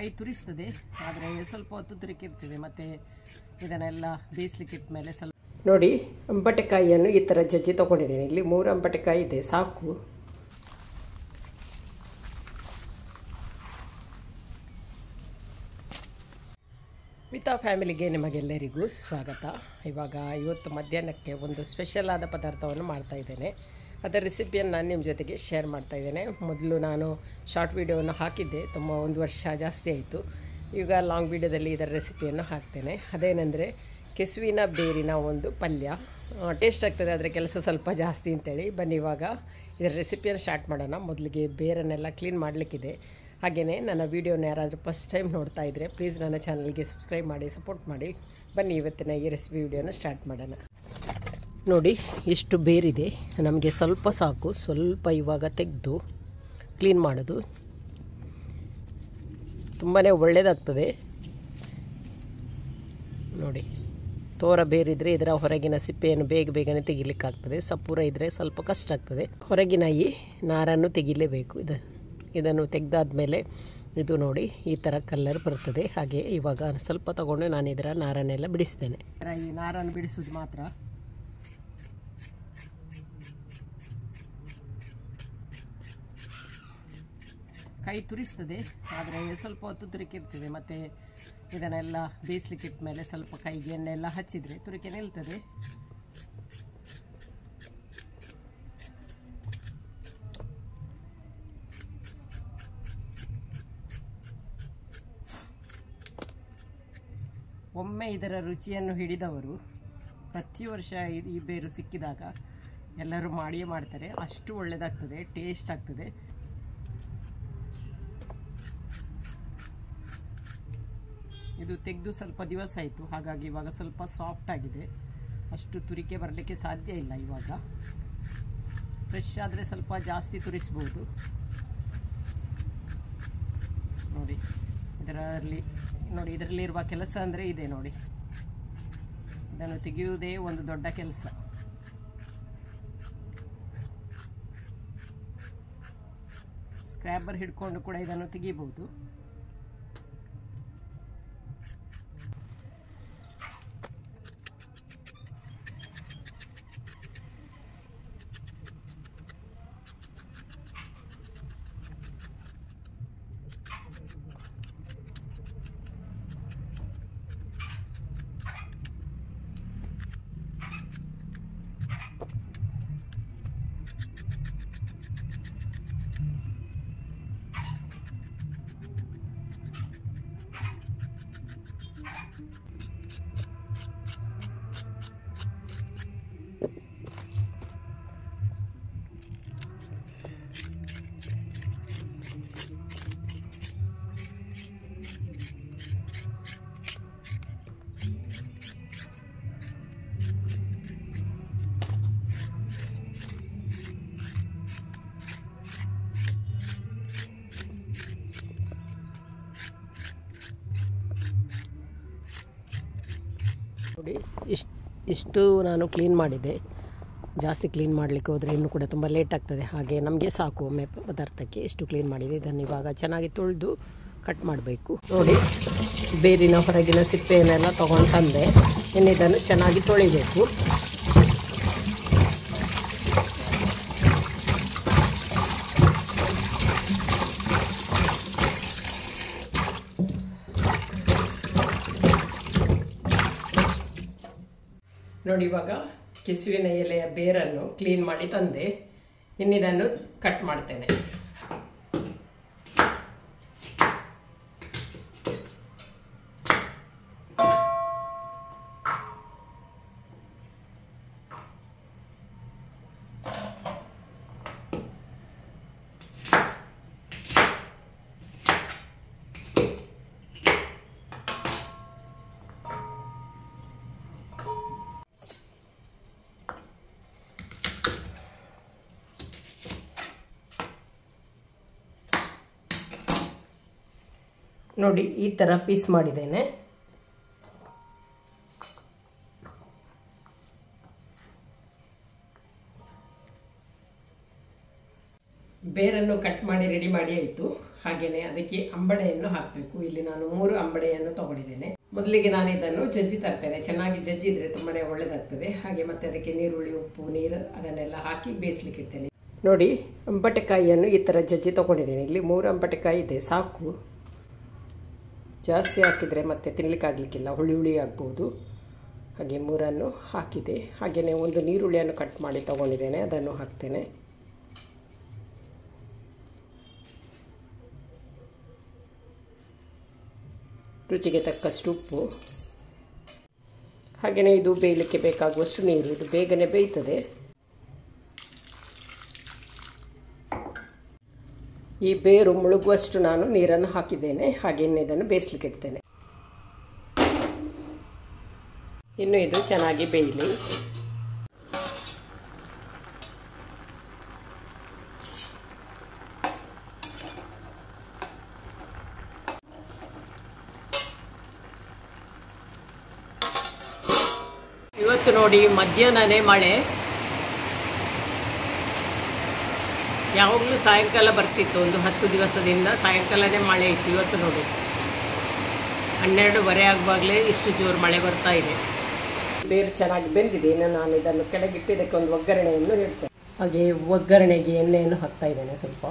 ಕೈ ತುರಿಸ್ತದೆ, ಆದರೆ ಸ್ವಲ್ಪ ಹೊತ್ತು ತುರಿಕಿರ್ತದೆ. ಮತ್ತು ಇದನ್ನೆಲ್ಲ ಬೇಯಿಸ್ಲಿಕ್ಕೆ ಇಟ್ಟ ಮೇಲೆ ಸ್ವಲ್ಪ ನೋಡಿ, ಅಂಬಟೆಕಾಯಿಯನ್ನು ಈ ಥರ ಜಜ್ಜಿ ತೊಗೊಂಡಿದ್ದೀನಿ. ಇಲ್ಲಿ 3 ಅಂಬಟೆಕಾಯಿ ಇದೆ, ಸಾಕು. ಮಿತಾ ಫ್ಯಾಮಿಲಿಗೆ ನಿಮಗೆಲ್ಲರಿಗೂ ಸ್ವಾಗತ. ಇವತ್ತು ಮಧ್ಯಾಹ್ನಕ್ಕೆ ಒಂದು ಸ್ಪೆಷಲ್ ಆದ ಪದಾರ್ಥವನ್ನು ಮಾಡ್ತಾಯಿದ್ದೇನೆ. ಅದರ ರೆಸಿಪಿಯನ್ನು ನಾನು ನಿಮ್ಮ ಜೊತೆಗೆ ಶೇರ್ ಮಾಡ್ತಾಯಿದ್ದೇನೆ. ಮೊದಲು ನಾನು ಶಾರ್ಟ್ ವಿಡಿಯೋವನ್ನು ಹಾಕಿದ್ದೆ, ತುಂಬ 1 ವರ್ಷ ಜಾಸ್ತಿ ಆಯಿತು. ಈಗ ಲಾಂಗ್ ವಿಡಿಯೋದಲ್ಲಿ ಇದರ ರೆಸಿಪಿಯನ್ನು ಹಾಕ್ತೇನೆ. ಅದೇನೆಂದರೆ ಕೆಸುವಿನ ಬೇರಿನ ಒಂದು ಪಲ್ಯ. ಟೇಸ್ಟ್ ಆಗ್ತದೆ, ಆದರೆ ಕೆಲಸ ಸ್ವಲ್ಪ ಜಾಸ್ತಿ ಅಂತೇಳಿ. ಬನ್ನಿ ಇವಾಗ ಇದರ ರೆಸಿಪಿಯನ್ನು ಸ್ಟಾರ್ಟ್ ಮಾಡೋಣ. ಮೊದಲಿಗೆ ಬೇರನ್ನೆಲ್ಲ ಕ್ಲೀನ್ ಮಾಡಲಿಕ್ಕಿದೆ. ಹಾಗೆಯೇ ನನ್ನ ವೀಡಿಯೋನ ಯಾರಾದರೂ ಫಸ್ಟ್ ಟೈಮ್ ನೋಡ್ತಾ ಇದ್ದರೆ ಪ್ಲೀಸ್ ನನ್ನ ಚಾನಲ್ಗೆ ಸಬ್ಸ್ಕ್ರೈಬ್ ಮಾಡಿ, ಸಪೋರ್ಟ್ ಮಾಡಿ. ಬನ್ನಿ ಇವತ್ತಿನ ಈ ರೆಸಿಪಿ ವಿಡಿಯೋನ ಸ್ಟಾರ್ಟ್ ಮಾಡೋಣ. ನೋಡಿ, ಎಷ್ಟು ಬೇರಿದೆ, ನಮಗೆ ಸ್ವಲ್ಪ ಸಾಕು. ಸ್ವಲ್ಪ ಇವಾಗ ತೆಗೆದು ಕ್ಲೀನ್ ಮಾಡೋದು ತುಂಬಾ ಒಳ್ಳೆಯದಾಗ್ತದೆ. ನೋಡಿ, ತೋರ ಬೇರಿದ್ರೆ ಇದರ ಹೊರಗಿನ ಸಿಪ್ಪೆಯನ್ನು ಬೇಗನೆ ತೆಗಿಲಿಕ್ಕಾಗ್ತದೆ. ಸಪೂರ ಇದ್ದರೆ ಸ್ವಲ್ಪ ಕಷ್ಟ ಆಗ್ತದೆ. ಹೊರಗಿನ ಈ ನಾರನ್ನು ತೆಗಿಲೇಬೇಕು. ಇದನ್ನು ತೆಗೆದಾದ್ಮೇಲೆ ಇದು ನೋಡಿ ಈ ಥರ ಕಲರ್ ಬರ್ತದೆ. ಹಾಗೆ ಇವಾಗ ಸ್ವಲ್ಪ ತಗೊಂಡು ನಾನು ಇದರ ನಾರನ್ನೆಲ್ಲ ಬಿಡಿಸ್ತೇನೆ. ಈ ನಾರನ್ನು ಬಿಡಿಸೋದು ಮಾತ್ರ. ಕೈ ತುರಿಸ್ತದೆ, ಆದರೆ ಸ್ವಲ್ಪ ಹೊತ್ತು ತುರಿಕಿರ್ತದೆ. ಮತ್ತು ಇದನ್ನೆಲ್ಲ ಬೇಯಿಸ್ಲಿಕ್ಕೆ ಇಟ್ಟ ಮೇಲೆ ಸ್ವಲ್ಪ ಕೈಗೆ ಎಣ್ಣೆ ಎಲ್ಲ ಹಚ್ಚಿದರೆ ತುರಿಕೆ ನಿಲ್ತದೆ. ಒಮ್ಮೆ ಇದರ ರುಚಿಯನ್ನು ಹಿಡಿದವರು ಪ್ರತಿ ವರ್ಷ ಈ ಬೇರು ಸಿಕ್ಕಿದಾಗ ಎಲ್ಲರೂ ಮಾಡಿಯೇ ಮಾಡ್ತಾರೆ. ಅಷ್ಟು ಒಳ್ಳೆಯದಾಗ್ತದೆ, ಟೇಸ್ಟ್ ಆಗ್ತದೆ. ಇದು ತೆಗೆದು ಸ್ವಲ್ಪ ದಿವಸ ಆಯಿತು, ಹಾಗಾಗಿ ಇವಾಗ ಸ್ವಲ್ಪ ಸಾಫ್ಟ್ ಆಗಿದೆ. ಅಷ್ಟು ತುರಿಕೆ ಬರಲಿಕ್ಕೆ ಸಾಧ್ಯ ಇಲ್ಲ. ಇವಾಗ ಫ್ರೆಶ್ ಆದರೆ ಸ್ವಲ್ಪ ಜಾಸ್ತಿ ತುರಿಸ್ಬೋದು. ನೋಡಿ, ಇದರಲ್ಲಿರುವ ಕೆಲಸ ಅಂದರೆ ಇದೆ ನೋಡಿ. ಇದನ್ನು ತೆಗೆಯುವುದೇ ಒಂದು ದೊಡ್ಡ ಕೆಲಸ. ಸ್ಕ್ರ್ಯಾಬರ್ ಹಿಡ್ಕೊಂಡು ಕೂಡ ಇದನ್ನು ತೆಗಿಬಹುದು. ನೋಡಿ, ಇಷ್ಟು ನಾನು ಕ್ಲೀನ್ ಮಾಡಿದೆ. ಜಾಸ್ತಿ ಕ್ಲೀನ್ ಮಾಡಲಿಕ್ಕೆ ಹೋದರೆ ಇನ್ನೂ ಕೂಡ ತುಂಬ ಲೇಟ್ ಆಗ್ತದೆ. ಹಾಗೆ ನಮಗೆ ಸಾಕು ಒಮ್ಮೆ ಪದಾರ್ಥಕ್ಕೆ. ಇಷ್ಟು ಕ್ಲೀನ್ ಮಾಡಿದೆ. ಇದನ್ನು ಇವಾಗ ಚೆನ್ನಾಗಿ ತೊಳೆದು ಕಟ್ ಮಾಡಬೇಕು. ನೋಡಿ, ಬೇರಿನ ಹೊರಗಿನ ಸಿಪ್ಪೆಯನ್ನೆಲ್ಲ ತೊಗೊಂಡು ತಂದೆ. ಇನ್ನು ಇದನ್ನು ಚೆನ್ನಾಗಿ ತೊಳಿಬೇಕು. ನೋಡಿ, ಇವಾಗ ಕೆಸುವಿನ ಎಲೆಯ ಬೇರನ್ನು ಕ್ಲೀನ್ ಮಾಡಿ ತಂದೆ. ಇನ್ನಿದನ್ನು ಕಟ್ ಮಾಡ್ತೇನೆ. ನೋಡಿ, ಈ ಥರ ಪೀಸ್ ಮಾಡಿದ್ದೇನೆ. ಬೇರನ್ನು ಕಟ್ ಮಾಡಿ ರೆಡಿ ಮಾಡಿ ಆಯಿತು. ಹಾಗೆಯೇ ಅದಕ್ಕೆ ಅಂಬಡೆಯನ್ನು ಹಾಕಬೇಕು. ಇಲ್ಲಿ ನಾನು 3 ಅಂಬಡೆಯನ್ನು ತಗೊಂಡಿದ್ದೇನೆ. ಮೊದಲಿಗೆ ನಾನು ಇದನ್ನು ಜಜ್ಜಿ ತರ್ತೇನೆ. ಚೆನ್ನಾಗಿ ಜಜ್ಜಿದ್ರೆ ತುಂಬಾ ಒಳ್ಳೆಯದಾಗ್ತದೆ. ಹಾಗೆ ಮತ್ತೆ ಅದಕ್ಕೆ ನೀರುಳ್ಳಿ, ಉಪ್ಪು, ನೀರು ಅದನ್ನೆಲ್ಲ ಹಾಕಿ ಬೇಯಿಸ್ಲಿಕ್ಕೆ ಇಡ್ತೇನೆ. ನೋಡಿ, ಅಂಬಟೆಕಾಯಿಯನ್ನು ಈ ಥರ ಜಜ್ಜಿ ತಗೊಂಡಿದ್ದೇನೆ. ಇಲ್ಲಿ 3 ಅಂಬಟೆಕಾಯಿ ಇದೆ, ಸಾಕು. ಜಾಸ್ತಿ ಹಾಕಿದರೆ ಮತ್ತೆ ತಿನ್ನಲಿಕ್ಕಾಗಲಿಕ್ಕಿಲ್ಲ, ಹುಳಿ ಹುಳಿ ಆಗ್ಬೋದು. ಹಾಗೆ 3 ಹಾಕಿದೆ. ಹಾಗೆಯೇ ಒಂದು ನೀರುಳ್ಳಿಯನ್ನು ಕಟ್ ಮಾಡಿ ತಗೊಂಡಿದ್ದೇನೆ, ಅದನ್ನು ಹಾಕ್ತೇನೆ. ರುಚಿಗೆ ತಕ್ಕಷ್ಟು ಉಪ್ಪು. ಹಾಗೆಯೇ ಇದು ಬೇಯಲಿಕ್ಕೆ ಬೇಕಾಗುವಷ್ಟು ನೀರು. ಇದು ಬೇಗನೆ ಬೇಯ್ತದೆ. ಈ ಬೇರು ಮುಳುಗುವಷ್ಟು ನಾನು ನೀರನ್ನು ಹಾಕಿದ್ದೇನೆ. ಹಾಗೆಯೇ ಇದನ್ನು ಬೇಯಿಸ್ಲಿಕ್ಕೆ ಇಡ್ತೇನೆ. ಇನ್ನು ಇದು ಚೆನ್ನಾಗಿ ಬೇಯಲಿ. ಇವತ್ತು ನೋಡಿ ಮಧ್ಯಾಹ್ನನೇ ಮಳೆ. ಯಾವಾಗಲೂ ಸಾಯಂಕಾಲ ಬರ್ತಿತ್ತು, ಒಂದು 10 ದಿವಸದಿಂದ ಸಾಯಂಕಾಲನೇ ಮಳೆ ಇತ್ತು. ಇವತ್ತು ನೋಡಿ 12:15 ಆಗುವಾಗಲೇ ಇಷ್ಟು ಜೋರು ಮಳೆ ಬರ್ತಾ ಇದೆ. ಬೇರು ಚೆನ್ನಾಗಿ ಬೆಂದಿದೆ. ಇನ್ನು ನಾನು ಇದನ್ನು ಕೆಳಗಿಟ್ಟು ಇದಕ್ಕೆ ಒಂದು ಒಗ್ಗರಣೆಯನ್ನು ಇಡ್ತೇನೆ. ಹಾಗೆ ಒಗ್ಗರಣೆಗೆ ಎಣ್ಣೆಯನ್ನು ಹಾಕ್ತಾ ಇದ್ದೇನೆ. ಸ್ವಲ್ಪ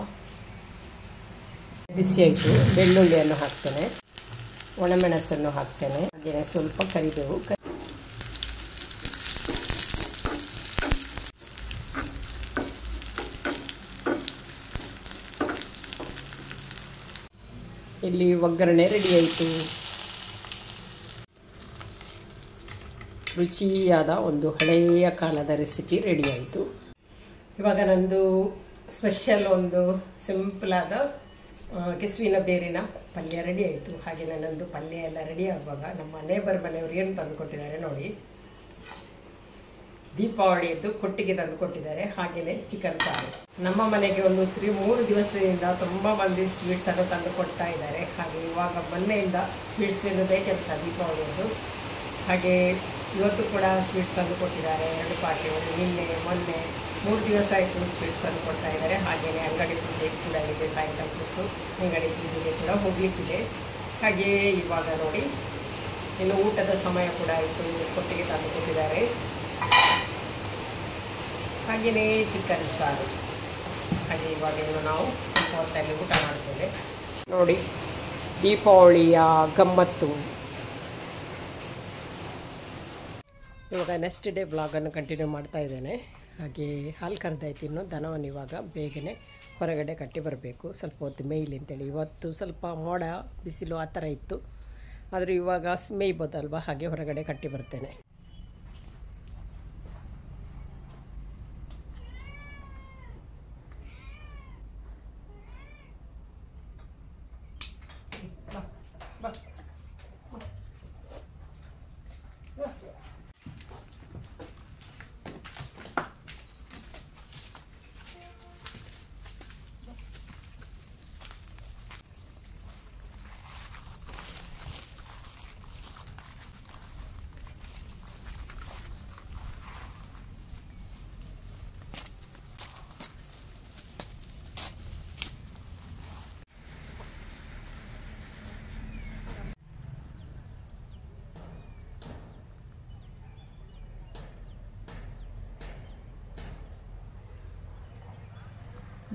ಬಿಸಿ ಆಯಿತು. ಬೆಳ್ಳುಳ್ಳಿಯನ್ನು ಹಾಕ್ತೇನೆ, ಒಣಮೆಣಸನ್ನು ಹಾಕ್ತೇನೆ. ಹಾಗೆಯೇ ಸ್ವಲ್ಪ ಕರಿಬೇವು. ಇಲ್ಲಿ ಒಗ್ಗರಣೆ ರೆಡಿ ಆಯಿತು. ರುಚಿಯಾದ ಒಂದು ಹಳೆಯ ಕಾಲದ ರೆಸಿಪಿ ರೆಡಿ ಆಯಿತು. ಇವಾಗ ನಂದು ಸ್ಪೆಷಲ್ ಒಂದು ಸಿಂಪಲಾದ ಕೆಸುವಿನ ಬೇರಿನ ಪಲ್ಯ ರೆಡಿ ಆಯಿತು. ಹಾಗೆ ನನ್ನೊಂದು ಪಲ್ಯ ಎಲ್ಲ ರೆಡಿ ಆಗುವಾಗ ನಮ್ಮ ನೇಬರ್ ಮನೆಯವರು ಏನು ತಂದು ಕೊಟ್ಟಿದ್ದಾರೆ ನೋಡಿ, ದೀಪಾವಳಿಯದ್ದು ಕೊಟ್ಟಿಗೆ ತಂದು ಕೊಟ್ಟಿದ್ದಾರೆ. ಹಾಗೆಯೇ ಚಿಕನ್ ಸಾರು. ನಮ್ಮ ಮನೆಗೆ ಒಂದು 3 ದಿವಸದಿಂದ ತುಂಬ ಮಂದಿ ಸ್ವೀಟ್ಸನ್ನು ತಂದು ಕೊಡ್ತಾ ಇದ್ದಾರೆ. ಹಾಗೆ ಇವಾಗ ಮೊನ್ನೆಯಿಂದ ಸ್ವೀಟ್ಸ್ ತಿನ್ನೋದೇ ಕೆಲಸ ದೀಪಾವಳಿಯದ್ದು. ಹಾಗೆ ಇವತ್ತು ಕೂಡ ಸ್ವೀಟ್ಸ್ ತಂದು ಕೊಟ್ಟಿದ್ದಾರೆ. 2 ಪಾರ್ಟಿ, ಒಂದು ನಿನ್ನೆ ಮೊನ್ನೆ 3 ದಿವಸ ಆಯಿತು ಸ್ವೀಟ್ಸ್ ತಂದು ಕೊಡ್ತಾ ಇದ್ದಾರೆ. ಹಾಗೆಯೇ ಅಂಗಡಿ ಪೂಜೆ ಕೂಡ ಇದೆ. ಸಾಯಂಕಾಲ ಕೊಟ್ಟು ಅಂಗಡಿ ಪೂಜೆಗೆ ಕೂಡ ಹೋಗಲಿಕ್ಕಿದೆ. ಹಾಗೆಯೇ ಇವಾಗ ನೋಡಿ ಇನ್ನು ಊಟದ ಸಮಯ ಕೂಡ ಆಯಿತು. ಕೊಟ್ಟಿಗೆ ತಂದು ಕೊಟ್ಟಿದ್ದಾರೆ. ಹಾಗೆಯೇ ಚಿಕನ್ ಸಾರು. ಹಾಗೆ ಇವಾಗ ಇನ್ನು ನಾವು ಸ್ವಲ್ಪ ಹೊತ್ತಲ್ಲಿ ಊಟ ಮಾಡ್ತೇವೆ. ನೋಡಿ ದೀಪಾವಳಿಯ ಗಮ್ಮತ್ತು. ಇವಾಗ ನೆಕ್ಸ್ಟ್ ಡೇ ವ್ಲಾಗನ್ನು ಕಂಟಿನ್ಯೂ ಮಾಡ್ತಾ ಇದ್ದೇನೆ. ಹಾಗೆ ಹಾಲು ಕರೆದಾಯ್ತು. ಇನ್ನು ದನವನ್ನು ಇವಾಗ ಬೇಗನೆ ಹೊರಗಡೆ ಕಟ್ಟಿ ಬರಬೇಕು, ಸ್ವಲ್ಪ ಹೊತ್ತು ಮೇಯ್ಲಿ ಅಂತೇಳಿ. ಇವತ್ತು ಸ್ವಲ್ಪ ಮೋಡ ಬಿಸಿಲು ಆ ಥರ ಇತ್ತು, ಆದರೆ ಇವಾಗ ಮೇಯ್ಬೋದಲ್ವ, ಹಾಗೆ ಹೊರಗಡೆ ಕಟ್ಟಿ ಬರ್ತೇನೆ.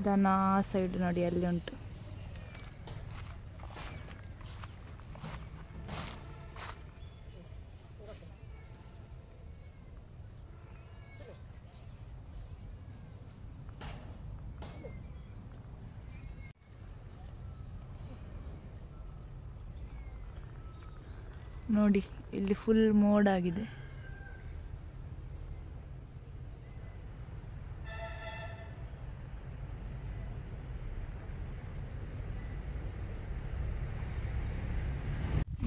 ದನ ಆ ಸೈಡ್ ನೋಡಿ ಅಲ್ಲಿ ಉಂಟು. ನೋಡಿ ಇಲ್ಲಿ ಫುಲ್ ಮೋಡ ಆಗಿದೆ.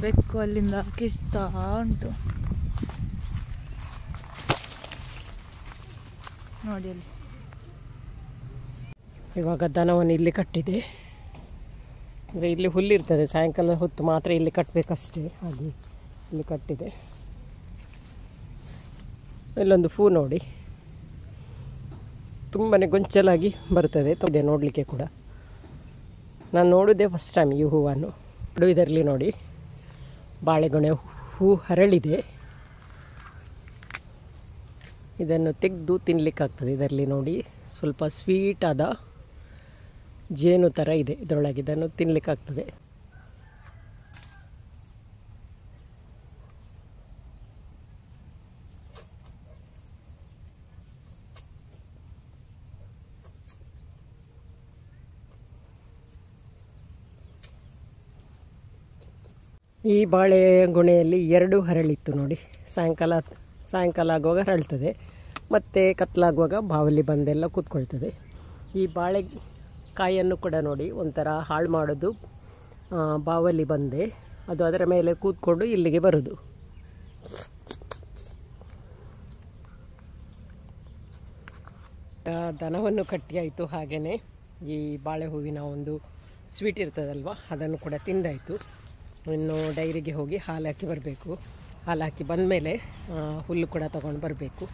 ಬೆಕ್ಕು ಅಲ್ಲಿಂದ ಕಿಸ್ತಾ ಉಂಟು ನೋಡಿ ಅಲ್ಲಿ. ಇವಾಗ ದನವನ್ನು ಇಲ್ಲಿ ಕಟ್ಟಿದೆ. ಅಂದರೆ ಇಲ್ಲಿ ಹುಲ್ಲಿರ್ತದೆ, ಸಾಯಂಕಾಲ ಹೊತ್ತು ಮಾತ್ರ ಇಲ್ಲಿ ಕಟ್ಟಬೇಕಷ್ಟೇ. ಹಾಗೆ ಇಲ್ಲಿ ಕಟ್ಟಿದೆ. ಇಲ್ಲೊಂದು ಹೂ ನೋಡಿ, ತುಂಬಾ ಗೊಂಚಲಾಗಿ ಬರ್ತದೆ. ಇದೆ ನೋಡಲಿಕ್ಕೆ ಕೂಡ. ನಾನು ನೋಡೋದೇ ಫಸ್ಟ್ ಟೈಮ್ ಈ ಹೂವನ್ನು. ಇದರಲ್ಲಿ ನೋಡಿ ಬಾಳೆಗೊನೆ ಹೂ ಅರಳಿದೆ. ಇದನ್ನು ತೆಗೆದು ತಿನ್ನಲಿಕ್ಕಾಗ್ತದೆ. ಇದರಲ್ಲಿ ನೋಡಿ ಸ್ವಲ್ಪ ಸ್ವೀಟಾದ ಜೇನು ಥರ ಇದೆ ಇದರೊಳಗೆ. ಇದನ್ನು ತಿನ್ನಲಿಕ್ಕಾಗ್ತದೆ. ಈ ಬಾಳೆ ಗೊನೆಯಲ್ಲಿ 2 ಹರಳಿತ್ತು ನೋಡಿ. ಸಾಯಂಕಾಲ ಆಗುವಾಗ ಹರಳ್ತದೆ, ಮತ್ತು ಕತ್ಲಾಗುವಾಗ ಬಾವಲಿ ಬಂದೆಲ್ಲ ಕೂತ್ಕೊಳ್ತದೆ. ಈ ಬಾಳೆ ಕಾಯನ್ನು ಕೂಡ ನೋಡಿ ಒಂಥರ ಹಾಳು ಮಾಡೋದು ಬಾವಲಿ ಬಂದೆ, ಅದು ಅದರ ಮೇಲೆ ಕೂತ್ಕೊಂಡು ಇಲ್ಲಿಗೆ ಬರೋದು. ದನವನ್ನು ಕಟ್ಟಿ ಆಯಿತು. ಹಾಗೆಯೇ ಈ ಬಾಳೆ ಹೂವಿನ ಒಂದು ಸ್ವೀಟ್ ಇರ್ತದಲ್ವ, ಅದನ್ನು ಕೂಡ ತಿಂದಾಯಿತು. ಇನ್ನು ಡೈರಿಗೆ ಹೋಗಿ ಹಾಲು ಹಾಕಿ ಬರಬೇಕು. ಹಾಲು ಹಾಕಿ ಬಂದಮೇಲೆ ಹುಲ್ಲು ಕೂಡ ತಗೊಂಡು ಬರಬೇಕು.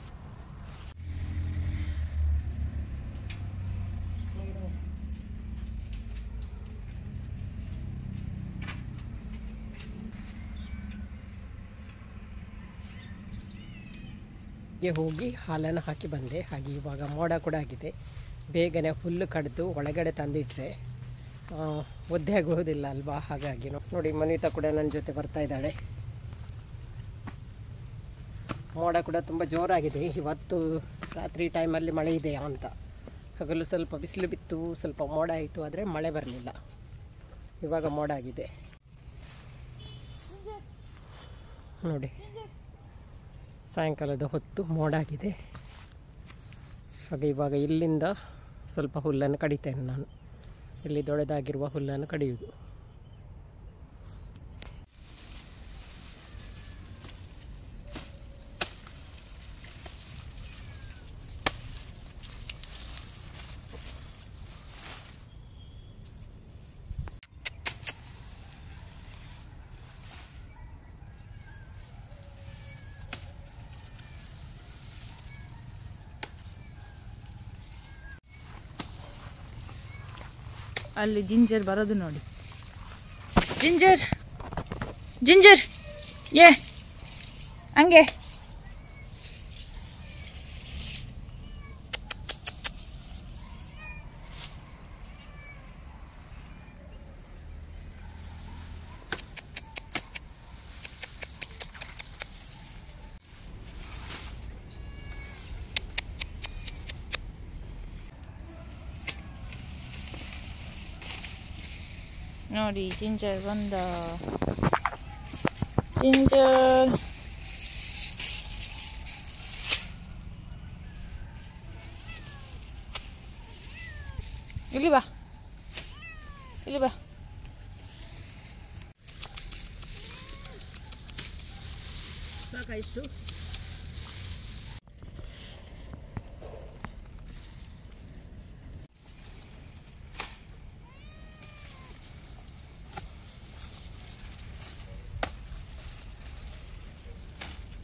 ಹೋಗಿ ಹಾಲನ್ನು ಹಾಕಿ ಬಂದೆ. ಹಾಗೆ ಇವಾಗ ಮೋಡ ಕೂಡ ಆಗಿದೆ. ಬೇಗನೆ ಹುಲ್ಲು ಕಡಿದು ಒಳಗಡೆ ತಂದಿಟ್ರೆ ಒದ್ದೆ ಆಗುವುದಿಲ್ಲ ಅಲ್ವಾ. ಹಾಗಾಗಿ ನೋಡಿ ಮನಿತಾ ಕೂಡ ನನ್ನ ಜೊತೆ ಬರ್ತಾ ಇದ್ದಾಳೆ. ಮೋಡ ಕೂಡ ತುಂಬ ಜೋರಾಗಿದೆ. ಇವತ್ತು ರಾತ್ರಿ ಟೈಮಲ್ಲಿ ಮಳೆ ಇದೆಯಾ ಅಂತ. ಹಗಲು ಸ್ವಲ್ಪ ಬಿಸಿಲು ಬಿತ್ತು, ಸ್ವಲ್ಪ ಮೋಡ ಆಯಿತು, ಆದರೆ ಮಳೆ ಬರಲಿಲ್ಲ. ಇವಾಗ ಮೋಡ ಆಗಿದೆ ನೋಡಿ. ಸಾಯಂಕಾಲದ ಹೊತ್ತು ಮೋಡ ಆಗಿದೆ. ಹಾಗೆ ಇವಾಗ ಇಲ್ಲಿಂದ ಸ್ವಲ್ಪ ಹುಲ್ಲನ್ನು ಕಡಿತೇನೆ ನಾನು. ಇಲ್ಲಿ ದೊಡ್ಡದಾಗಿರುವ ಹುಲ್ಲನ್ನು ಕಡಿಯುವುದು. ಅಲ್ಲಿ ಜಿಂಜರ್ ಬರೋದು ನೋಡಿ. ಜಿಂಜರ್ ಜಿಂಜರ್ ಏ ಹಂಗೆ ನೋಡಿ. ಜಿಂಜರ್ ಬಂದ. ಜಿಂಜರ್ ಇಲ್ಲಿ ಬಾ, ಇಲ್ಲಿ ಬಾ. ಸಾಕಾಯಿತು.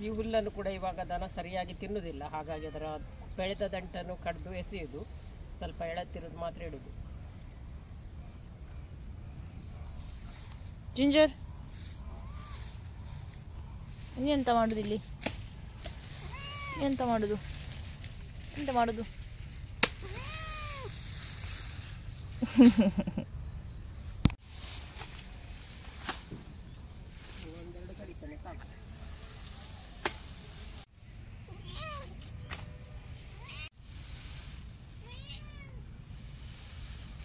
ಈ ಹುಲ್ಲನ್ನು ಕೂಡ ಇವಾಗ ದನ ಸರಿಯಾಗಿ ತಿನ್ನುವುದಿಲ್ಲ. ಹಾಗಾಗಿ ಅದರ ಬೆಳೆದ ದಂಟನ್ನು ಕಡಿದು ಎಸೆಯುವುದು, ಸ್ವಲ್ಪ ಎಳತ್ತಿರೋದು ಮಾತ್ರ ಇಡುವುದು. ಜಿಂಜರ್ ಎಂತ ಮಾಡುದು ಇಲ್ಲಿ? ಎಂತ ಮಾಡುದು? ಎಂತ ಮಾಡುದು?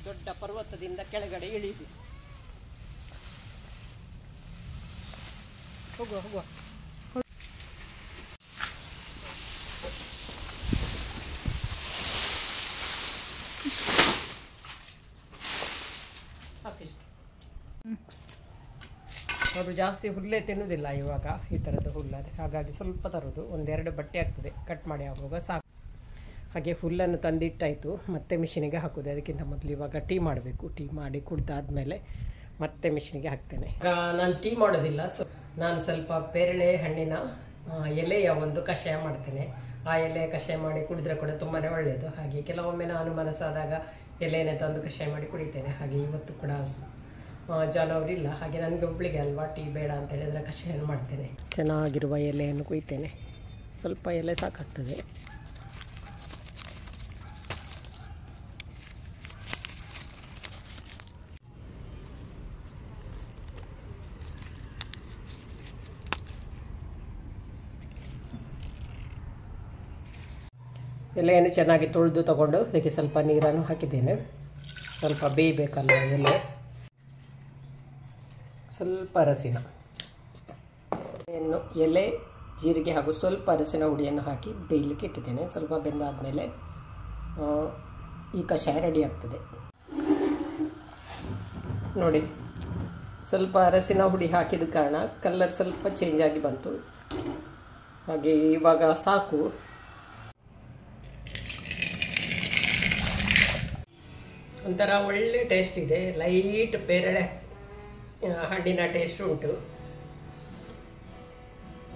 ದೊಡ್ಡ ಪರ್ವತದಿಂದ ಕೆಳಗಡೆ ಇಳಿದು ಹೋಗುವ ಹೋಗುವ. ಅದು ಜಾಸ್ತಿ ಹುಲ್ಲೇ ತಿನ್ನುವುದಿಲ್ಲ ಇವಾಗ, ಈ ಥರದ್ದು ಹುಲ್ಲಾದರೆ. ಹಾಗಾಗಿ ಸ್ವಲ್ಪ ತರೋದು, 1-2 ಬಟ್ಟೆ ಆಗ್ತದೆ ಕಟ್ ಮಾಡಿ ಆಗುವಾಗ ಸಾಕು. ಹಾಗೆ ಹುಲ್ಲನ್ನು ತಂದಿಟ್ಟಾಯಿತು, ಮತ್ತೆ ಮಿಷಿನಿಗೆ ಹಾಕೋದು. ಅದಕ್ಕಿಂತ ಮೊದಲು ಇವಾಗ ಟೀ ಮಾಡಬೇಕು. ಟೀ ಮಾಡಿ ಕುಡ್ದಾದ್ಮೇಲೆ ಮತ್ತೆ ಮಿಷಿನಿಗೆ ಹಾಕ್ತೇನೆ. ಈಗ ನಾನು ಟೀ ಮಾಡೋದಿಲ್ಲ, ನಾನು ಸ್ವಲ್ಪ ಪೇರಳೆ ಹಣ್ಣಿನ ಎಲೆಯ ಒಂದು ಕಷಾಯ ಮಾಡ್ತೇನೆ. ಆ ಎಲೆಯ ಕಷಾಯ ಮಾಡಿ ಕುಡಿದ್ರೆ ಕೂಡ ತುಂಬಾ ಒಳ್ಳೆಯದು. ಹಾಗೆ ಕೆಲವೊಮ್ಮೆ ನಾನು ಮನಸ್ಸಾದಾಗ ಎಲೆಯನ್ನೇ ತಂದು ಕಷಾಯ ಮಾಡಿ ಕುಡಿತೇನೆ. ಹಾಗೆ ಇವತ್ತು ಕೂಡ ಜಾನವರಿಲ್ಲ, ಹಾಗೆ ನನಗೆ ಒಬ್ಬಳಿಗೆ ಅಲ್ವಾ ಟೀ ಬೇಡ ಅಂತ ಹೇಳಿದರೆ ಕಷಾಯ ಮಾಡ್ತೇನೆ. ಚೆನ್ನಾಗಿರುವ ಎಲೆಯನ್ನು ಕುಯ್ತೇನೆ. ಸ್ವಲ್ಪ ಎಲೆ ಸಾಕಾಗ್ತದೆ. ಎಲೆಯನ್ನು ಚೆನ್ನಾಗಿ ತೊಳೆದು ತಗೊಂಡು ಅದಕ್ಕೆ ಸ್ವಲ್ಪ ನೀರನ್ನು ಹಾಕಿದ್ದೇನೆ. ಸ್ವಲ್ಪ ಬೇಯಬೇಕಲ್ಲ ಎಲೆ. ಸ್ವಲ್ಪ ಅರಸಿನ ಎಲೆ, ಜೀರಿಗೆ ಹಾಗೂ ಸ್ವಲ್ಪ ಅರಸಿನ ಹುಡಿಯನ್ನು ಹಾಕಿ ಬೇಯಲಿಕ್ಕೆ ಇಟ್ಟಿದ್ದೇನೆ. ಸ್ವಲ್ಪ ಬೆಂದಾದಮೇಲೆ ಈ ಕಷಾಯ ರೆಡಿ ಆಗ್ತದೆ. ನೋಡಿ, ಸ್ವಲ್ಪ ಅರಸಿನ ಹುಡಿ ಹಾಕಿದ ಕಾರಣ ಕಲರ್ ಸ್ವಲ್ಪ ಚೇಂಜ್ ಆಗಿ ಬಂತು. ಹಾಗೆ ಇವಾಗ ಸಾಕು. ಒಂಥರ ಒಳ್ಳೆ ಟೇಸ್ಟ್ ಇದೆ. ಲೈಟ್ ಪೇರಳೆ ಹಣ್ಣಿನ ಟೇಸ್ಟ್ ಉಂಟು.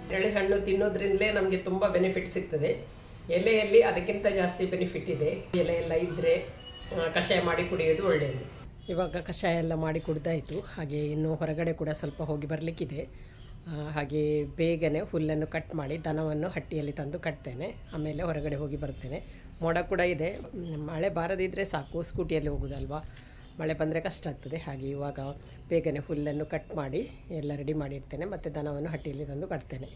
ಪೇರಳೆ ಹಣ್ಣು ತಿನ್ನೋದ್ರಿಂದಲೇ ನಮಗೆ ತುಂಬ ಬೆನಿಫಿಟ್ ಸಿಗ್ತದೆ. ಎಲೆಯಲ್ಲಿ ಅದಕ್ಕಿಂತ ಜಾಸ್ತಿ ಬೆನಿಫಿಟ್ ಇದೆ. ಎಲೆ ಎಲ್ಲ ಇದ್ದರೆ ಕಷಾಯ ಮಾಡಿ ಕುಡಿಯೋದು ಒಳ್ಳೆಯದು. ಇವಾಗ ಕಷಾಯ ಎಲ್ಲ ಮಾಡಿ ಕುಡ್ದಾಯಿತು. ಹಾಗೆ ಇನ್ನು ಹೊರಗಡೆ ಕೂಡ ಸ್ವಲ್ಪ ಹೋಗಿ ಬರಲಿಕ್ಕಿದೆ. ಹಾಗೆ ಬೇಗನೆ ಹುಲ್ಲನ್ನು ಕಟ್ ಮಾಡಿ ದನವನ್ನು ಹಟ್ಟಿಯಲ್ಲಿ ತಂದು ಕಟ್ತೇನೆ. ಆಮೇಲೆ ಹೊರಗಡೆ ಹೋಗಿ ಬರ್ತೇನೆ. ಮೋಡ ಕೂಡ ಇದೆ. ಮಳೆ ಬಾರದಿದ್ದರೆ ಸಾಕು, ಸ್ಕೂಟಿಯಲ್ಲಿ ಹೋಗೋದಲ್ವಾ. ಮಳೆ ಬಂದರೆ ಕಷ್ಟ ಆಗ್ತದೆ. ಹಾಗೆ ಇವಾಗ ಬೇಗನೆ ಹುಲ್ಲನ್ನು ಕಟ್ ಮಾಡಿ ಎಲ್ಲ ರೆಡಿ ಮಾಡಿಡ್ತೇನೆ. ಮತ್ತು ದನವನ್ನು ಹಟ್ಟಿಯಲ್ಲಿ ತಂದು ಕಟ್ತೇನೆ.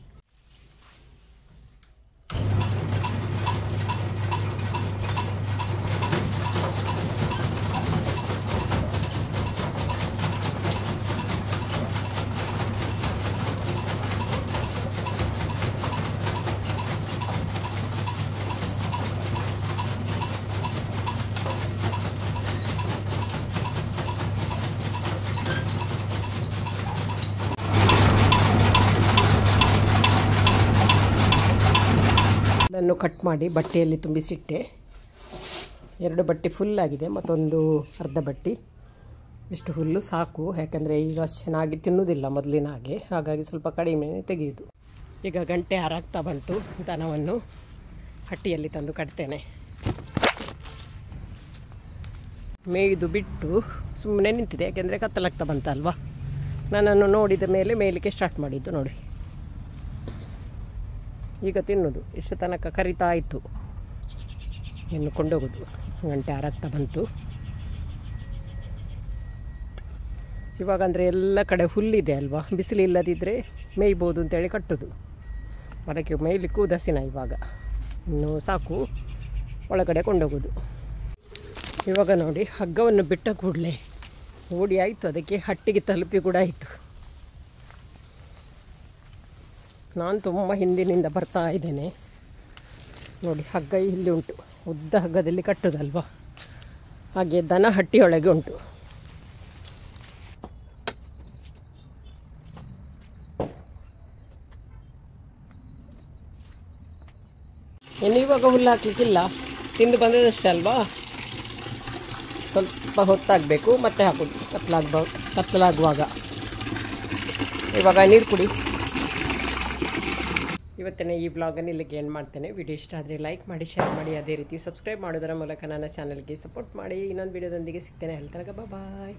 ಅದನ್ನು ಕಟ್ ಮಾಡಿ ಬಟ್ಟೆಯಲ್ಲಿ ತುಂಬಿಸಿಟ್ಟೆ. 2 ಬಟ್ಟೆ ಫುಲ್ ಆಗಿದೆ, ಮತ್ತೊಂದು ಅರ್ಧ ಬಟ್ಟೆ. ಇಷ್ಟು ಹುಲ್ಲು ಸಾಕು, ಯಾಕಂದರೆ ಈಗ ಚೆನ್ನಾಗಿ ತಿನ್ನುವುದಿಲ್ಲ ಮೊದಲಿನ ಹಾಗೆ. ಹಾಗಾಗಿ ಸ್ವಲ್ಪ ಕಡಿಮೆ ತೆಗೆಯುವುದು. ಈಗ ಗಂಟೆ ಹಾರಾಗ್ತಾ ಬಂತು. ದನವನ್ನು ಹಟ್ಟಿಯಲ್ಲಿ ತಂದು ಕಟ್ತೇನೆ. ಮೇಯ್ದು ಬಿಟ್ಟು ಸುಮ್ಮನೆ ನಿಂತಿದೆ, ಯಾಕೆಂದರೆ ಕತ್ತಲಾಗ್ತಾ ಬಂತಲ್ವಾ. ನನ್ನನ್ನು ನೋಡಿದ ಮೇಲೆ ಮೇಯಲಿಕ್ಕೆ ಸ್ಟಾರ್ಟ್ ಮಾಡಿದ್ದು. ನೋಡಿ, ಈಗ ತಿನ್ನೋದು. ಇಷ್ಟು ತನಕ ಕರಿತಾ ಇತ್ತು, ಇನ್ನು ಕೊಂಡೋಗೋದು. ಗಂಟೆ ಹಾರಾಗ್ತಾ ಬಂತು. ಇವಾಗ ಅಂದರೆ ಎಲ್ಲ ಕಡೆ ಹುಲ್ಲಿದೆ ಅಲ್ವಾ, ಬಿಸಿಲು ಇಲ್ಲದಿದ್ದರೆ ಮೇಯ್ಬೋದು ಅಂತೇಳಿ ಕಟ್ಟೋದು. ಅದಕ್ಕೆ ಮೇಯ್ಲಿಕ್ಕೂ ದಸಿನ. ಇವಾಗ ಇನ್ನು ಸಾಕು, ಒಳಗಡೆ ಕೊಂಡೋಗೋದು. ಇವಾಗ ನೋಡಿ, ಹಗ್ಗವನ್ನು ಬಿಟ್ಟ ಕೂಡಲೇ ಓಡಿ ಆಯಿತು. ಅದಕ್ಕೆ ಹಟ್ಟಿಗೆ ತಲುಪಿ ಕೂಡ ಆಯಿತು. ನಾನು ತುಂಬ ಹಿಂದಿನಿಂದ ಬರ್ತಾ ಇದ್ದೇನೆ. ನೋಡಿ, ಹಗ್ಗ ಇಲ್ಲಿ ಉಂಟು. ಉದ್ದ ಹಗ್ಗದಲ್ಲಿ ಕಟ್ಟೋದಲ್ವಾ. ಹಾಗೆ ದನ ಹಟ್ಟಿಯೊಳಗೆ ಉಂಟು. ಇನ್ನು ಇವಾಗ ಹುಲ್ಲು ಹಾಕಲಿಕ್ಕಿಲ್ಲ, ತಿಂದು ಬಂದದಷ್ಟೇ ಅಲ್ವಾ. ಸ್ವಲ್ಪ ಹೊತ್ತಾಗಬೇಕು, ಮತ್ತೆ ಹಾಕೋದು ಕತ್ತಲಾಗುವಾಗ. ಇವಾಗ ನೀರು ಕುಡಿ. ಇವತ್ತಿನ ಈ ಬ್ಲಾಗನ್ನು ಇಲ್ಲಿಗೆ ಏನು ಮಾಡ್ತೇನೆ. ವಿಡಿಯೋ ಇಷ್ಟ ಆದರೆ ಲೈಕ್ ಮಾಡಿ, ಶೇರ್ ಮಾಡಿ, ಅದೇ ರೀತಿ ಸಬ್ಸ್ಕ್ರೈಬ್ ಮಾಡೋದರ ಮೂಲಕ ನನ್ನ ಚಾನಲ್ಗೆ ಸಪೋರ್ಟ್ ಮಾಡಿ. ಇನ್ನೊಂದು ವಿಡಿಯೋದೊಂದಿಗೆ ಸಿಗ್ತೇನೆ. ಅಲ್ಲಿ ತನಕ ಬಾಯ್.